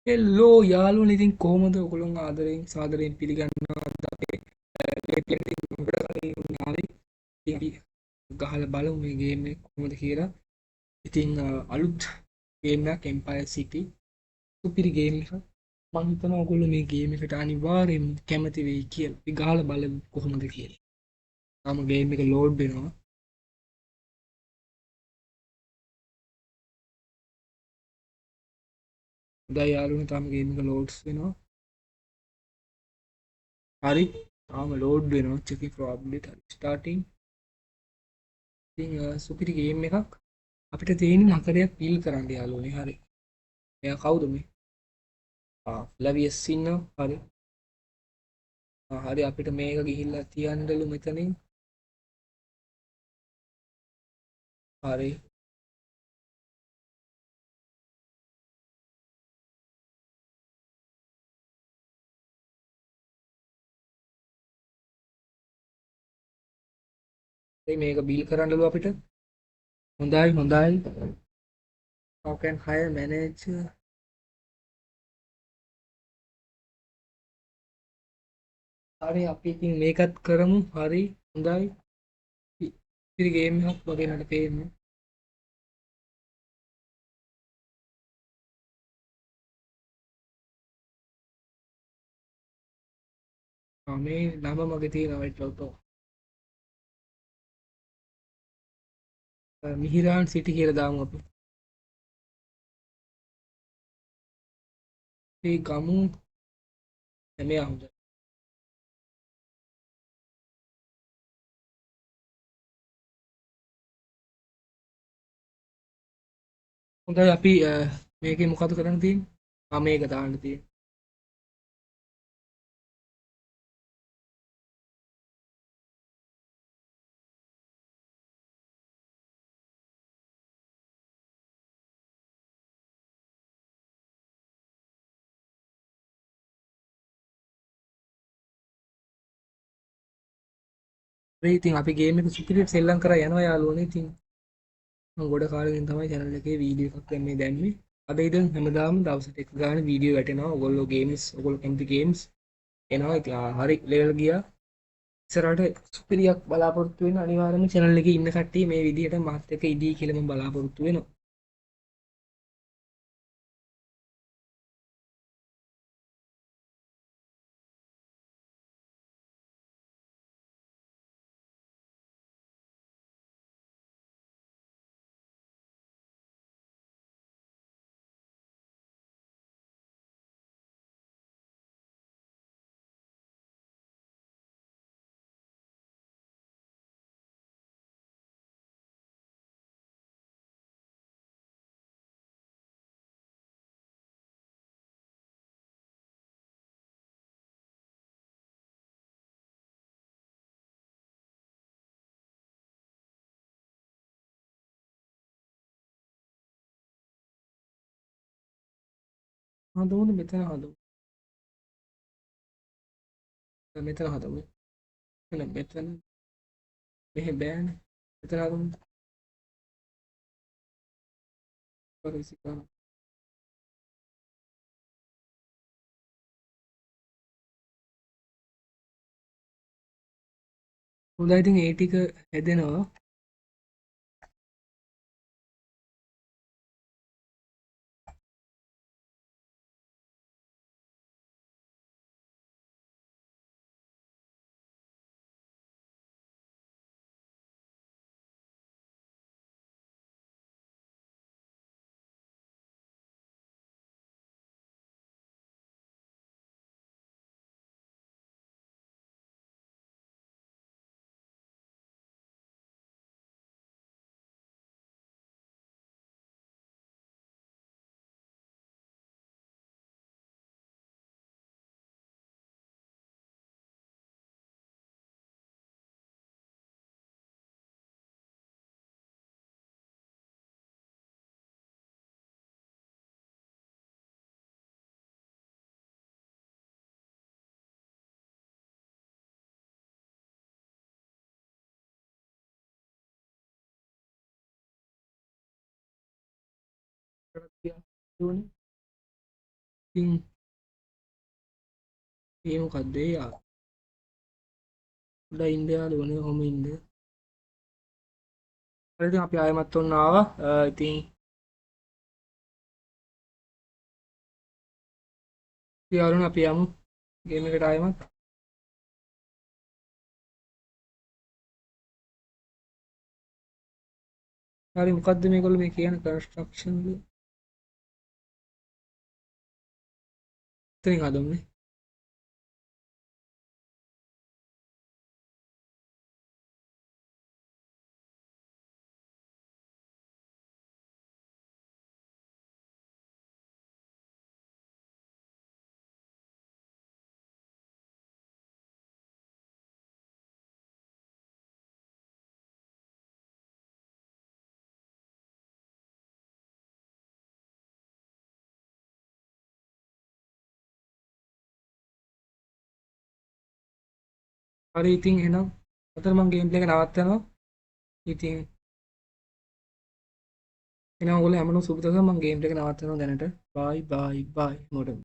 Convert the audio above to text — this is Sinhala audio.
හෙල්ලෝ යාළුවනේ ඉතින් කොහොමද ඔයගොල්ලෝ ආදරෙන් සාදරයෙන් පිළිගන්නවද අපේ ආවේ ඉතින් අපි ගහලා බලමු මේ ගේම් එක කොහොමද කියලා. ඉතින් අලුත් ගේම් එකක් Empire City සුපිරි ගේම් එකක්. මම හිතනවා ඔයගොල්ලෝ මේ ගේම් එකට අනිවාර්යෙන්ම කැමති වෙයි කියලා. අපි ගහලා බලමු කොහොමද කියලා. තාම ගේම් එක ලෝඩ් වෙනවා. හොඳයි යාළුවනේ තාම ගේම් එක ලෝඩ්ස් වෙනවා. හරි. තාම ලෝඩ් වෙනවා. checking for update. හරි. starting. ඉතින් සුපිරි ගේම් එකක්. අපිට තියෙන්නේ නතරයක් පීල් කරන්න යාළුවනේ. හරි. එයා කවුද මේ? ෆ්ලවියස් ඉන්නවා. හරි. හරි අපිට මේක ගිහිල්ලා තියන්නලු මෙතනින්. හරි. හරි මේක බීල් කරන්නලු අපිට. හොඳයි හොඳයි. How can hire manager? හරි අපි ඉතින් මේකත් කරමු. හරි. හොඳයි. ඉතිරි ගේම් එකක් වගේ මට පේන්නේ. මේ නම මගේ තියෙනවා ඒකට. මිහිරාන් සිටි කියලා දාමු අපි. ඒ ගමු මෙයා හොඳයි. හොඳයි අපි මේකේ මොකද කරන්න තියෙන්නේ? මේක දාන්න තියෙන්නේ. හරි ඉතින් අපි ගේම් එක සුපිරියට සෙල්ලම් කරා යනවා යාළුවනේ. ඉතින් මම ගොඩ කාලෙකින් තමයි channel එකේ වීඩියෝ එකක් දැම්මේ දැම්මේ. අද ඉතින් හැමදාම දවසට එක ගානේ වීඩියෝ වැටෙනවා. ඔයගොල්ලෝ ගේම්ස් ඔයගොල්ලෝ කැමති ගේම්ස් එනවා. ඉතින් හරි ලෙවල් ගියා. ඉස්සරහට සුපිරියක් බලාපොරොත්තු වෙන අනිවාර්යයෙන්ම channel එකේ ඉන්න කට්ටිය මේ විදිහට මාත් එක්ක ඉදී කියලා මම බලාපොරොත්තු වෙනවා. හදවන මෙතන හදමු. මෙතන හදමු. මෙතන මෙහෙ බෑනේ. මෙතන හදමු. පරිසි කරා. හොඳයි ඉතින් ඒ ටික හැදෙනවා. ඉතින් ඒ මොකක්ද ඒ පොඩ්ඩක් ඉන්න යාළුවනේ ඔහොම ඉන්න. හරි ඉතින් අපි ආයෙමත් ඔන්න ආවා. ඉතින් යාළුවනේ අපි යමු ගේම් එකට ආයෙමත්. හරි මොකද්ද මේගොල්ලෝ මේ කියන කන්ස්ට්‍රක්ෂන් වල ඉතින් හදන්නේ. හරි ඉතින් එහෙනම් අතන මම ගේම් ප්ලේ එක නවත්තනවා. ඉතින් එහෙනම් ඔයගොල්ලෝ හැමෝටම සුබ දවසක්. මම ගේම් ප්ලේ එක නවත්තනවා දැනට. බයි බයි බයි. මොඩම්